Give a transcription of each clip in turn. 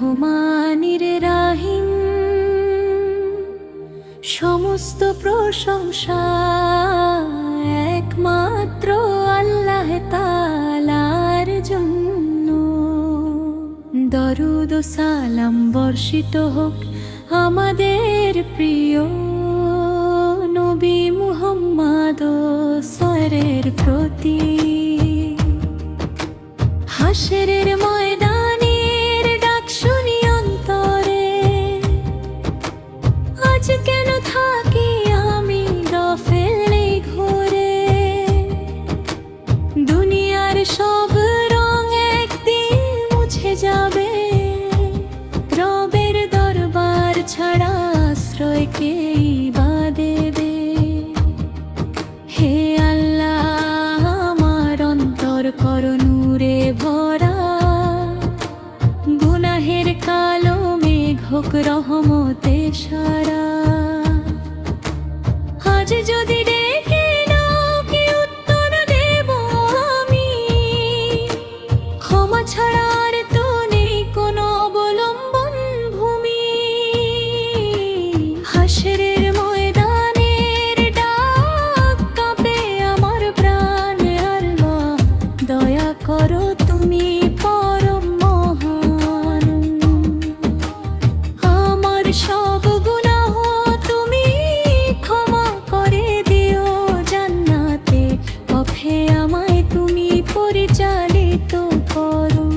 রহমানির রাহিম, সমস্ত প্রশংসা একমাত্র আল্লাহ তাআলার জন্য। দরুদ ও সালাম বর্ষিত হোক আমাদের প্রিয় নবী মুহাম্মদ সরের প্রতি। হাশরের ময়দানের ডাক শুনি অন্তরে, আজ কেন থাকি আমি গাফেলে ঘুরে। দুনিয়ার সব রং একদিন মুছে যাবে, রবের দরবার ছাড়া আশ্রয় কেই বা দেবে। হে আল্লাহ, আমার অন্তর করো নূরে ভরা, গুনাহের কালো মেঘ হোক রহমতে সারা। আজ যদি ডেকে নাও কি উত্তর দেব আমি, ক্ষমা ছাড়া আর তো নেই কোনো অবলম্বন ভূমি। হাশরের ময়দানের ডাক কাঁপে আমার প্রাণ, আল্লাহ দয়া করো তুমি পরম মহান। আমার সব গুনাহ তুমি ক্ষমা করে দিও জান্নাতে, পথে আমায় তুমি পরিচালিত করো।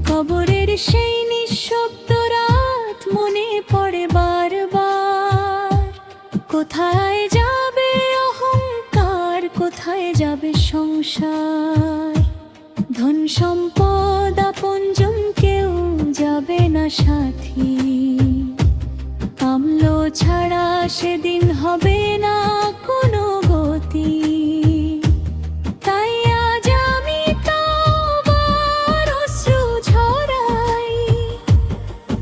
কবরের সেই নিঃশব্দ রাত মনে পড়ে বারবার, কোথায় যাবে অহংকার, কোথায় যাবে সংসার। ধন সম্পদ আপনজন কেউ যাবে না সাথী, কামলো ছাড়া সেদিন হবে না কোনো গতি। তাই আজ আমি তওবার অশ্রু ঝরাই,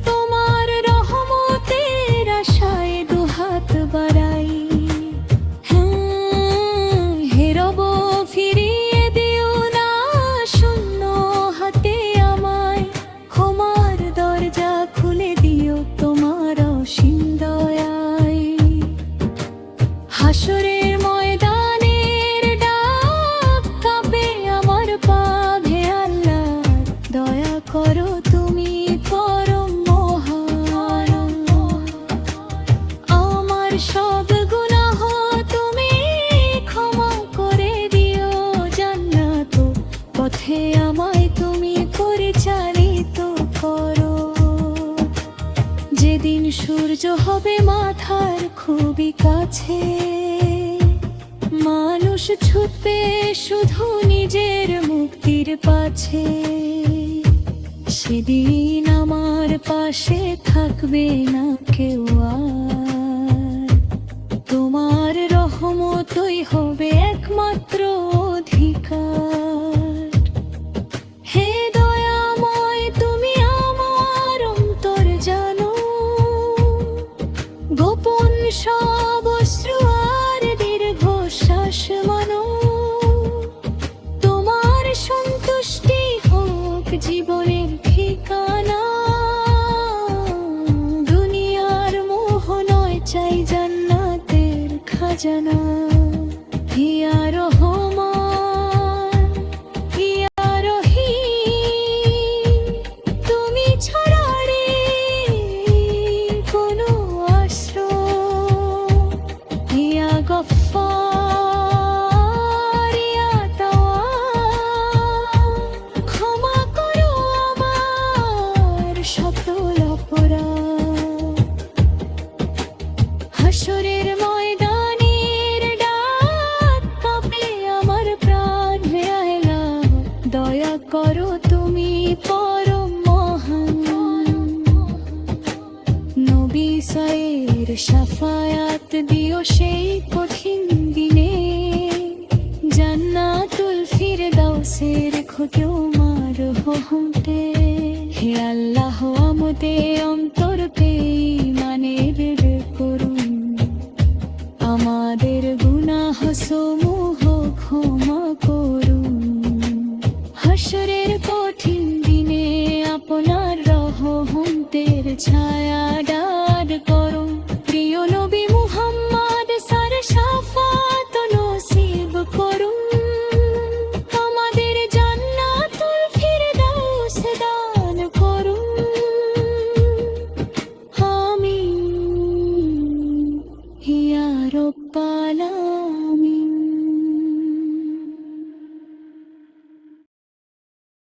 তোমার রহমতের আশায় দুহাত বাড়াই। হে রব, ফিরিয়ে দিও না শূন্য হাতে আমায়, ক্ষমার দরজা খুলে দিও তোমার অসীম দয়ায়। হাশরের ময়দানের ডাক কাঁপে আমার পাপ, হে আল্লাহ দয়া করো তুমি পরম মহান। আমার সব গুনাহ তুমি ক্ষমা করে দিও জান্নাত, পথে আমায় তুমি পরিচালিত করো। যেদিন সূর্য হবে মাথার খুবই কাছে, মানুষ ছুটবে শুধু নিজের মুক্তির পাছে। সেদিন আমার পাশে থাকবে না কেউ আর, তোমার রহমতই হবে একমাত্র অধিকার। হে দয়াময়, তুমি আমার অন্তর জানো, গোপন সব অশ্রু আর দীর্ঘশ্বাস মানো। তোমার সন্তুষ্টি হোক জীবনের ঠিকানা, দুনিয়ার মোহ নয় চাই জান্নাতের খাজানা। ইয়া রহমান, ইয়া রহিম, তুমি ছাড়া রে কোনো আশ্রয়। ইয়া গফফার, ইয়া তাওয়াব, ক্ষমা করো আমার সকল অপরাধ। হাশরের ময়দানের ডাক কাঁপে আমার প্রাণ, হে আল্লাহ দয়া করো তুমি পরম মহান। নবী সায়ের শাফায়াত দিও সেই কঠিন দিনে, জান্নাতুল ফিরদাউসের খোঁজো মার হোঁটে। হে আল্লাহ, আমাদের অন্তর বেঈমানের করুন, আমাদের গুনাহ সমূহ ক্ষমা করুন।